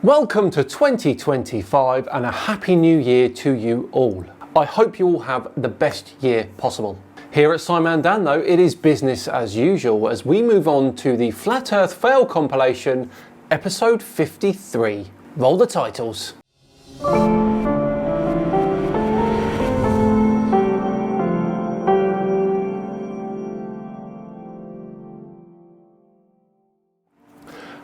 Welcome to 2025 and a happy new year to you all. I hope you all have the best year possible. Here at Simon Dan though, it is business as usual as we move on to the Flat Earth Fail Compilation, episode 53. Roll the titles.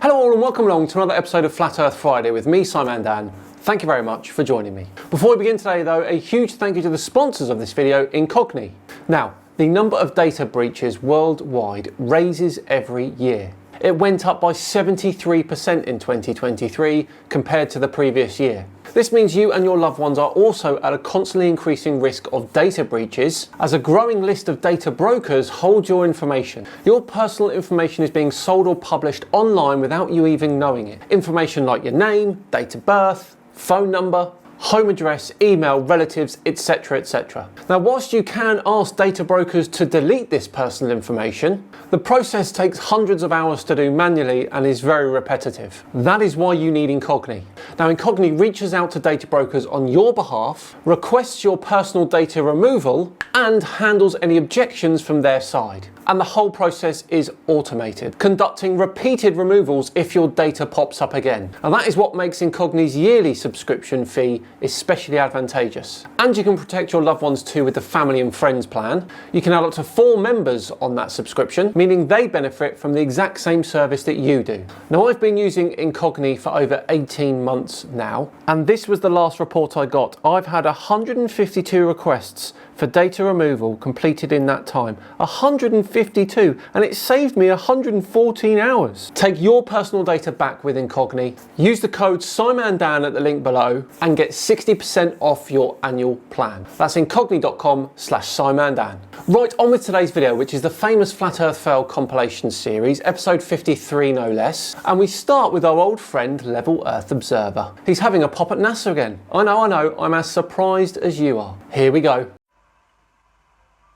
Hello all and welcome along to another episode of Flat Earth Friday with me, Simon Dan. Thank you very much for joining me. Before we begin today though, a huge thank you to the sponsors of this video, Incogni. Now, the number of data breaches worldwide raises every year. It went up by 73% in 2023 compared to the previous year. This means you and your loved ones are also at a constantly increasing risk of data breaches as a growing list of data brokers hold your information. Your personal information is being sold or published online without you even knowing it. Information like your name, date of birth, phone number, home address, email, relatives, etc, etc. Now whilst you can ask data brokers to delete this personal information, the process takes hundreds of hours to do manually and is very repetitive. That is why you need Incogni. Now Incogni reaches out to data brokers on your behalf, requests your personal data removal and handles any objections from their side. And the whole process is automated, conducting repeated removals if your data pops up again. And that is what makes Incogni's yearly subscription fee especially advantageous. And you can protect your loved ones too with the family and friends plan. You can add up to 4 members on that subscription, meaning they benefit from the exact same service that you do. Now I've been using Incogni for over 18 months now, and this was the last report I got. I've had 152 requests for data removal completed in that time. 152, and it saved me 114 hours. Take your personal data back with Incogni. Use the code SIMONDAN at the link below and get 60% off your annual plan. That's incogni.com/SimonDan. Right, on with today's video, which is the famous Flat Earth Fail Compilation series, episode 53 no less. And we start with our old friend, Level Earth Observer. He's having a pop at NASA again. I know, I'm as surprised as you are. Here we go.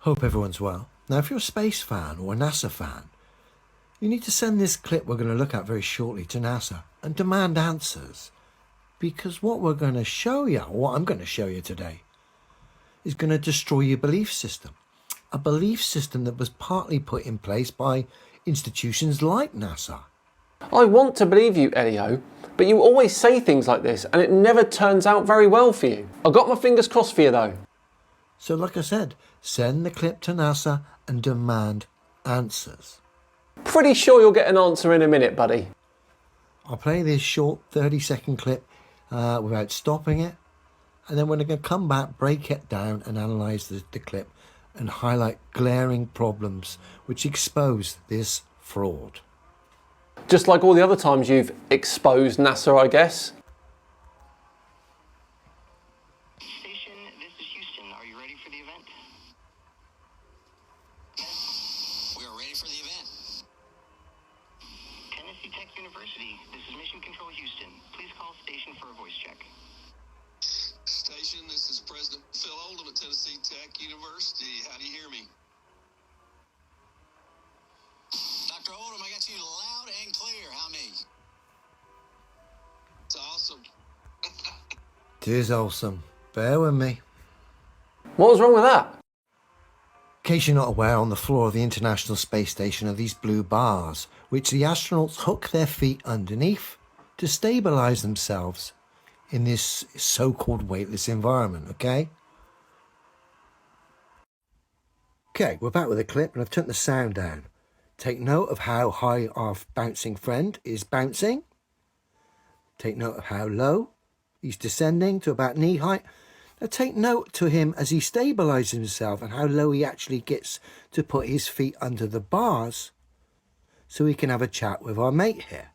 Hope everyone's well. Now, if you're a space fan or a NASA fan, you need to send this clip we're going to look at very shortly to NASA and demand answers. Because what we're going to show you, or what I'm going to show you today, is going to destroy your belief system. A belief system that was partly put in place by institutions like NASA. I want to believe you, Elio, but you always say things like this and it never turns out very well for you. I've got my fingers crossed for you though. So like I said, send the clip to NASA and demand answers. Pretty sure you'll get an answer in a minute, buddy. I'll play this short 30-second clip without stopping it, and then we're going to come back, break it down and analyse the clip and highlight glaring problems which expose this fraud. Just like all the other times you've exposed NASA, I guess. University. How do you hear me? Dr. Oldham, I got you loud and clear. How me? It's awesome. It is awesome. Bear with me. What was wrong with that? In case you're not aware, on the floor of the International Space Station are these blue bars, which the astronauts hook their feet underneath to stabilise themselves in this so-called weightless environment, okay? Okay, we're back with a clip and I've turned the sound down. Take note of how high our bouncing friend is bouncing. Take note of how low he's descending to about knee height. Now take note to him as he stabilises himself and how low he actually gets to put his feet under the bars so we can have a chat with our mate here.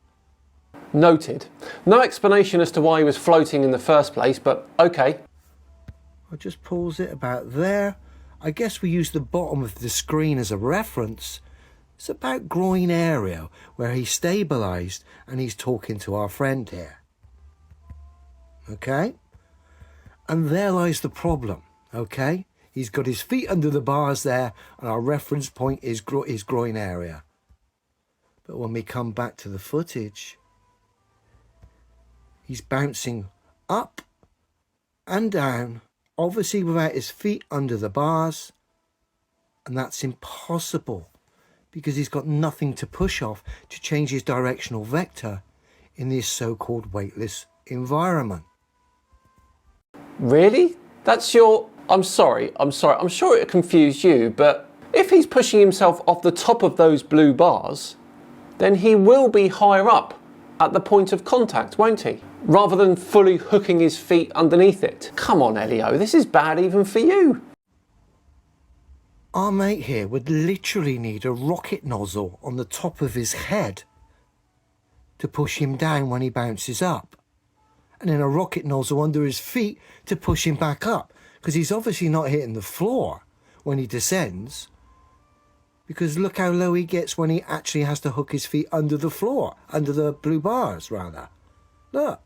Noted. No explanation as to why he was floating in the first place, but okay. I'll just pause it about there. I guess we use the bottom of the screen as a reference. It's about groin area where he's stabilised and he's talking to our friend here. Okay? And there lies the problem, okay? He's got his feet under the bars there and our reference point is his groin area. But when we come back to the footage, He's bouncing up and down, obviously without his feet under the bars. And that's impossible because he's got nothing to push off to change his directional vector in this so-called weightless environment. Really? That's your... I'm sorry. I'm sure it confused you, but if he's pushing himself off the top of those blue bars, then he will be higher up at the point of contact, won't he? Rather than fully hooking his feet underneath it. Come on, Elio, this is bad even for you. Our mate here would literally need a rocket nozzle on the top of his head to push him down when he bounces up, and then a rocket nozzle under his feet to push him back up, because he's obviously not hitting the floor when he descends, because look how low he gets when he actually has to hook his feet under the floor, under the blue bars rather. Look.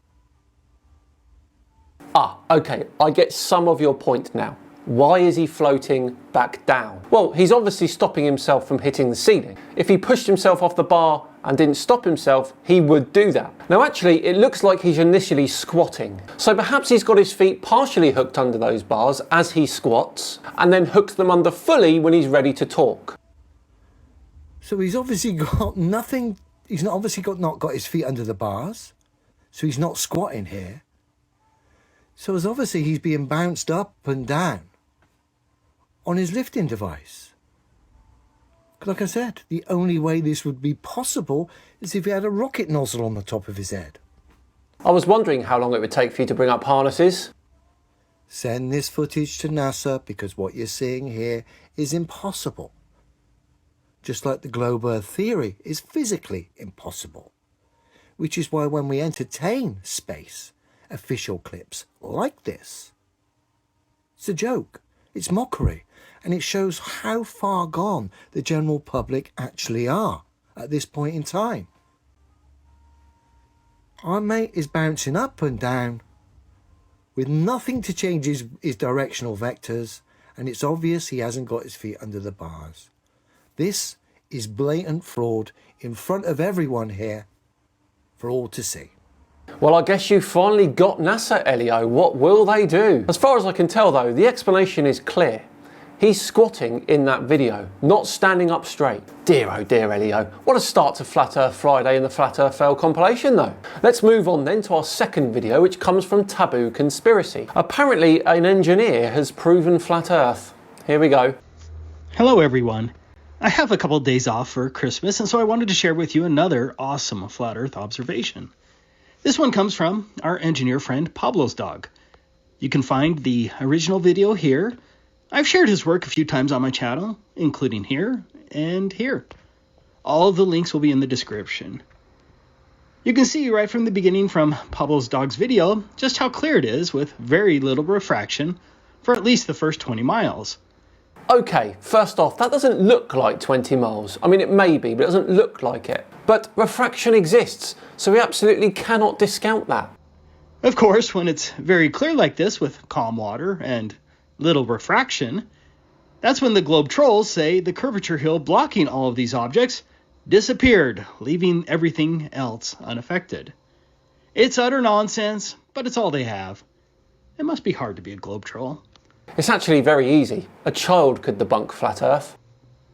Ah, okay, I get some of your point now. Why is he floating back down? Well, he's obviously stopping himself from hitting the ceiling. If he pushed himself off the bar and didn't stop himself, he would do that. Now actually, it looks like he's initially squatting. So perhaps he's got his feet partially hooked under those bars as he squats, and then hooks them under fully when he's ready to talk. So he's obviously got nothing, he's not obviously not got his feet under the bars, so he's not squatting here. So as obviously he's being bounced up and down on his lifting device. Like I said, the only way this would be possible is if he had a rocket nozzle on the top of his head. I was wondering how long it would take for you to bring up harnesses. Send this footage to NASA because what you're seeing here is impossible. Just like the globe Earth theory is physically impossible. Which is why when we entertain space, official clips like this, it's a joke, it's mockery, and it shows how far gone the general public actually are at this point in time. Our mate is bouncing up and down with nothing to change his directional vectors, and it's obvious he hasn't got his feet under the bars. This is blatant fraud in front of everyone here for all to see. Well, I guess you finally got NASA, Elio. What will they do? As far as I can tell though, the explanation is clear. He's squatting in that video, not standing up straight. Dear oh dear, Elio. What a start to Flat Earth Friday and the Flat Earth Fail compilation though. Let's move on then to our second video, which comes from Taboo Conspiracy. Apparently an engineer has proven Flat Earth. Here we go. Hello everyone. I have a couple of days off for Christmas, and so I wanted to share with you another awesome Flat Earth observation. This one comes from our engineer friend Pablo's dog. You can find the original video here. I've shared his work a few times on my channel, including here and here. All of the links will be in the description. You can see right from the beginning from Pablo's dog's video just how clear it is with very little refraction for at least the first 20 miles. Okay, first off, that doesn't look like 20 miles. I mean, it may be, but it doesn't look like it. But refraction exists, so we absolutely cannot discount that. Of course, when it's very clear like this with calm water and little refraction, that's when the globe trolls say the curvature hill blocking all of these objects disappeared, leaving everything else unaffected. It's utter nonsense, but it's all they have. It must be hard to be a globe troll. It's actually very easy. A child could debunk Flat Earth.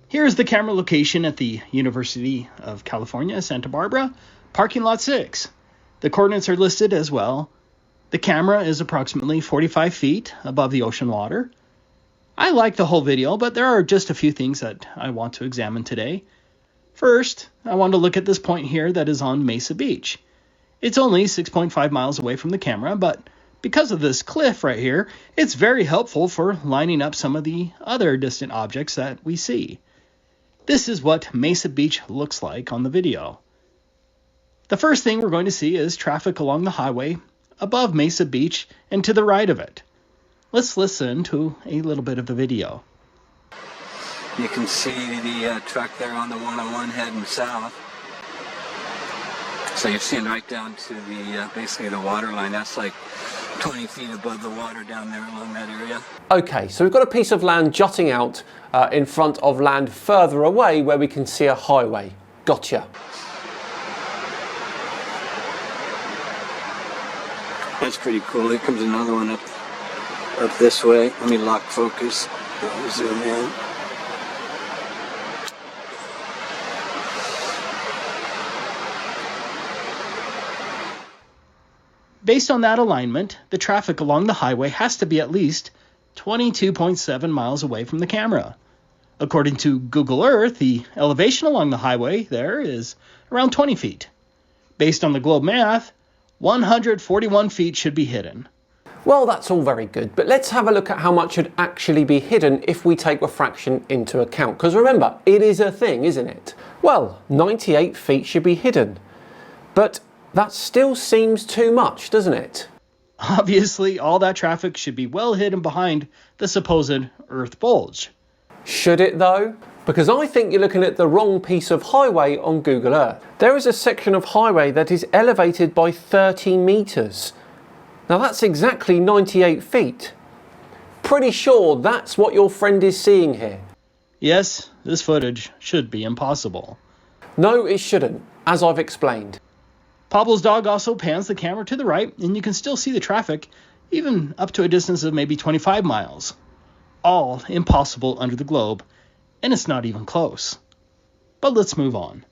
Here's the camera location at the University of California, Santa Barbara, parking lot 6. The coordinates are listed as well. The camera is approximately 45 feet above the ocean water. I like the whole video, but there are just a few things that I want to examine today. First, I want to look at this point here that is on Mesa Beach. It's only 6.5 miles away from the camera, but because of this cliff right here, it's very helpful for lining up some of the other distant objects that we see. This is what Mesa Beach looks like on the video. The first thing we're going to see is traffic along the highway above Mesa Beach and to the right of it. Let's listen to a little bit of the video. You can see the truck there on the 101 heading south. So you're seeing right down to the basically the water line. That's like 20 feet above the water down there along that area. Okay, so we've got a piece of land jutting out in front of land further away where we can see a highway. Gotcha. That's pretty cool. Here comes another one up this way. Let me lock focus. Zoom in. Based on that alignment, the traffic along the highway has to be at least 22.7 miles away from the camera. According to Google Earth, the elevation along the highway there is around 20 feet. Based on the globe math, 141 feet should be hidden. Well, that's all very good, but let's have a look at how much should actually be hidden if we take refraction into account. Because remember, it is a thing, isn't it? Well, 98 feet should be hidden. But that still seems too much, doesn't it? Obviously, all that traffic should be well hidden behind the supposed Earth bulge. Should it though? Because I think you're looking at the wrong piece of highway on Google Earth. There is a section of highway that is elevated by 30 meters. Now that's exactly 98 feet. Pretty sure that's what your friend is seeing here. Yes, this footage should be impossible. No, it shouldn't, as I've explained. Pablo's dog also pans the camera to the right, and you can still see the traffic, even up to a distance of maybe 25 miles. All impossible under the globe, and it's not even close. But let's move on.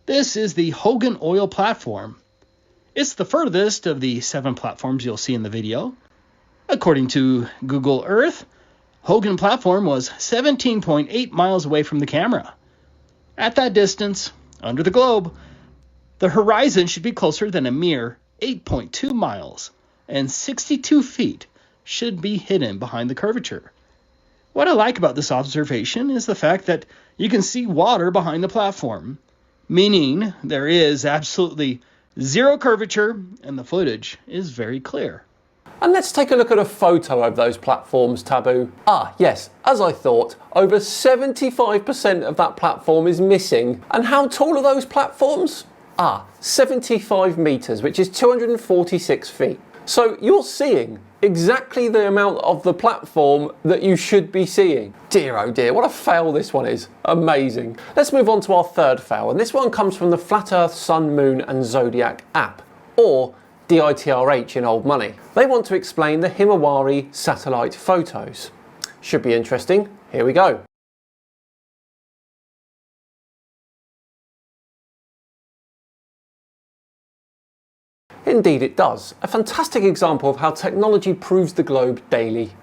This is the Hogan Oil platform. It's the furthest of the 7 platforms you'll see in the video. According to Google Earth, Hogan platform was 17.8 miles away from the camera. At that distance, under the globe, the horizon should be closer than a mere 8.2 miles, and 62 feet should be hidden behind the curvature. What I like about this observation is the fact that you can see water behind the platform, meaning there is absolutely zero curvature and the footage is very clear. And let's take a look at a photo of those platforms, Taboo. Ah, yes, as I thought, over 75% of that platform is missing. And how tall are those platforms? 75 meters, which is 246 feet. So you're seeing exactly the amount of the platform that you should be seeing. Dear oh dear, what a fail this one is. Amazing. Let's move on to our third fail, and this one comes from the Flat Earth Sun, Moon and Zodiac app, or DITRH in old money. They want to explain the Himawari satellite photos. Should be interesting. Here we go. Indeed it does. A fantastic example of how technology proves the globe daily.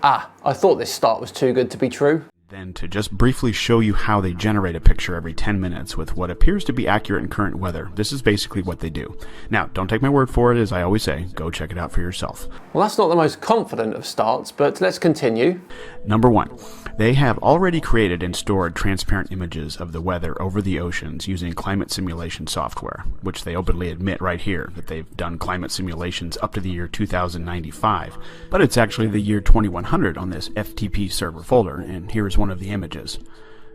I thought this start was too good to be true. Then to just briefly show you how they generate a picture every 10 minutes with what appears to be accurate and current weather. This is basically what they do. Now, don't take my word for it, as I always say, go check it out for yourself. Well, that's not the most confident of starts, but let's continue. Number 1. They have already created and stored transparent images of the weather over the oceans using climate simulation software, which they openly admit right here that they've done climate simulations up to the year 2095. But it's actually the year 2100 on this FTP server folder, and here's one of the images.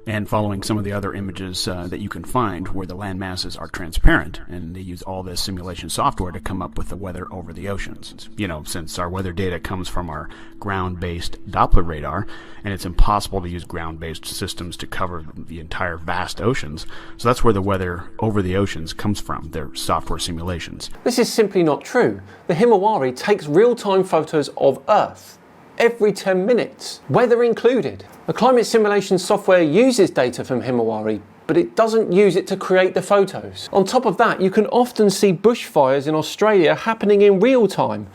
And following some of the other images that you can find where the land masses are transparent, and they use all this simulation software to come up with the weather over the oceans. You know, since our weather data comes from our ground-based Doppler radar, and it's impossible to use ground-based systems to cover the entire vast oceans, so that's where the weather over the oceans comes from, their software simulations. This is simply not true. The Himawari takes real-time photos of Earth every 10 minutes, weather included. The climate simulation software uses data from Himawari, but it doesn't use it to create the photos. On top of that, you can often see bushfires in Australia happening in real time.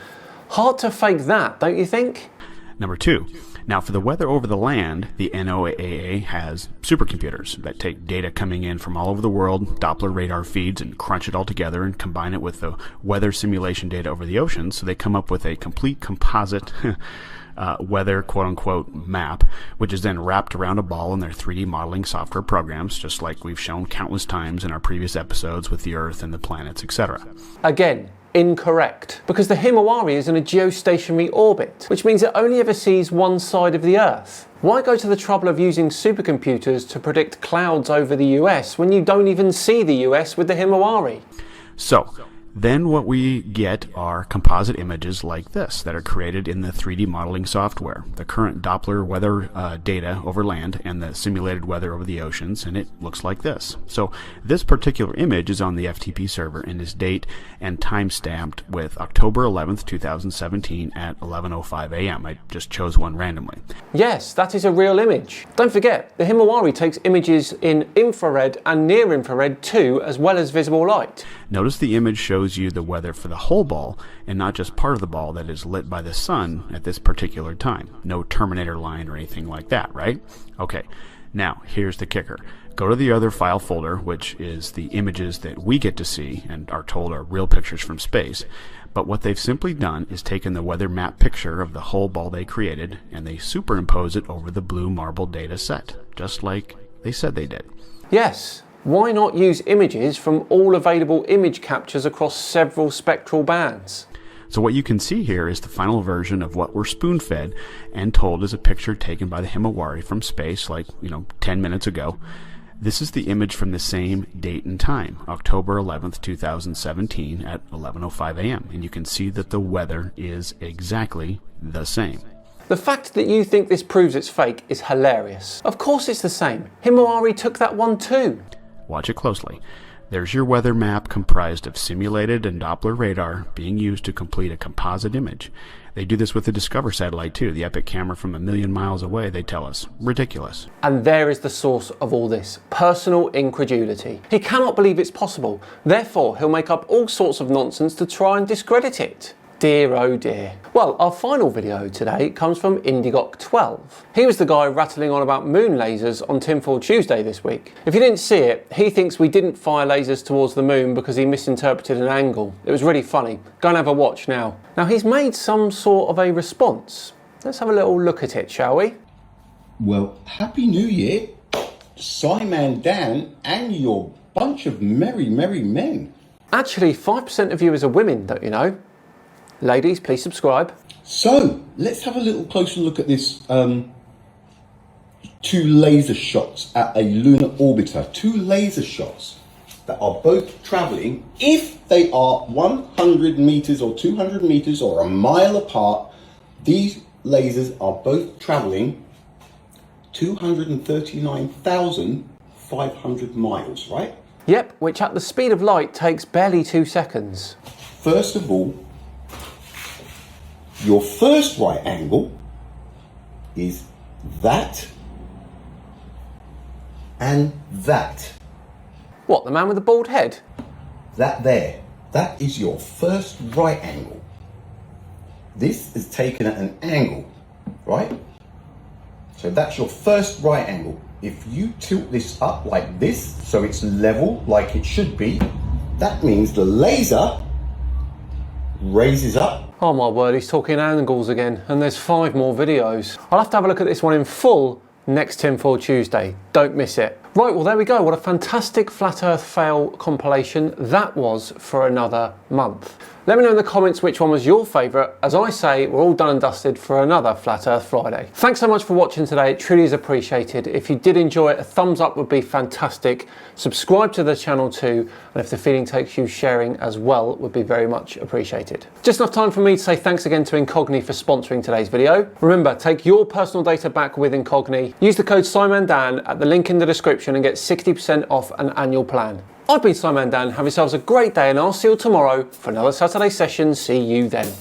Hard to fake that, don't you think? Number 2. Now, for the weather over the land, the NOAA has supercomputers that take data coming in from all over the world, Doppler radar feeds, and crunch it all together and combine it with the weather simulation data over the oceans, so they come up with a complete composite weather quote-unquote map, which is then wrapped around a ball in their 3D modeling software programs, just like we've shown countless times in our previous episodes with the Earth and the planets, etc. Again, incorrect, because the Himawari is in a geostationary orbit, which means it only ever sees one side of the Earth. Why go to the trouble of using supercomputers to predict clouds over the US when you don't even see the US with the Himawari? So, Then what we get are composite images like this that are created in the 3D modeling software. The current Doppler weather data over land and the simulated weather over the oceans, and it looks like this. So this particular image is on the FTP server and is date and time stamped with October 11th, 2017 at 11:05 a.m. I just chose one randomly. Yes, that is a real image. Don't forget, the Himawari takes images in infrared and near infrared too, as well as visible light. Notice the image shows you the weather for the whole ball and not just part of the ball that is lit by the sun at this particular time. No Terminator line or anything like that, right? Okay, now here's the kicker. Go to the other file folder, which is the images that we get to see and are told are real pictures from space. But what they've simply done is taken the weather map picture of the whole ball they created and they superimpose it over the blue marble data set, just like they said they did. Yes. Why not use images from all available image captures across several spectral bands? So what you can see here is the final version of what we're spoon-fed and told is a picture taken by the Himawari from space like, 10 minutes ago. This is the image from the same date and time, October 11th, 2017 at 11:05 a.m. And you can see that the weather is exactly the same. The fact that you think this proves it's fake is hilarious. Of course it's the same. Himawari took that one too. Watch it closely. There's your weather map comprised of simulated and Doppler radar being used to complete a composite image. They do this with the Discover satellite too, the epic camera from 1,000,000 miles away, they tell us. Ridiculous. And there is the source of all this, personal incredulity. He cannot believe it's possible, therefore he'll make up all sorts of nonsense to try and discredit it. Dear oh dear. Well, our final video today comes from Indigoc12. He was the guy rattling on about moon lasers on Tinfoil Tuesday this week. If you didn't see it, he thinks we didn't fire lasers towards the moon because he misinterpreted an angle. It was really funny. Go and have a watch now. Now he's made some sort of a response. Let's have a little look at it, shall we? Well, Happy New Year, Simon, Dan, and your bunch of merry, merry men. Actually, 5% of viewers are women, don't you know? Ladies, please subscribe. So, let's have a little closer look at this two laser shots at a lunar orbiter. Two laser shots that are both traveling, if they are 100 meters or 200 meters or a mile apart, these lasers are both traveling 239,500 miles, right? Yep, which at the speed of light takes barely 2 seconds. First of all, your first right angle is that and that. What, the man with the bald head? That there. That is your first right angle. This is taken at an angle, right? So that's your first right angle. If you tilt this up like this, so it's level like it should be, that means the laser raises up. Oh my word, he's talking angles again, and there's 5 more videos. I'll have to have a look at this one in full next Tinfoil Tuesday. Don't miss it. Right, well there we go. What a fantastic Flat Earth Fail compilation that was for another month. Let me know in the comments which one was your favourite. As I say, we're all done and dusted for another Flat Earth Friday. Thanks so much for watching today. It truly is appreciated. If you did enjoy it, a thumbs up would be fantastic. Subscribe to the channel too, and if the feeling takes you, sharing as well would be very much appreciated. Just enough time for me to say thanks again to Incogni for sponsoring today's video. Remember, take your personal data back with Incogni. Use the code SIMONDAN at the link in the description and get 60% off an annual plan. I've been Simon Dan. Have yourselves a great day and I'll see you tomorrow for another Saturday session. See you then.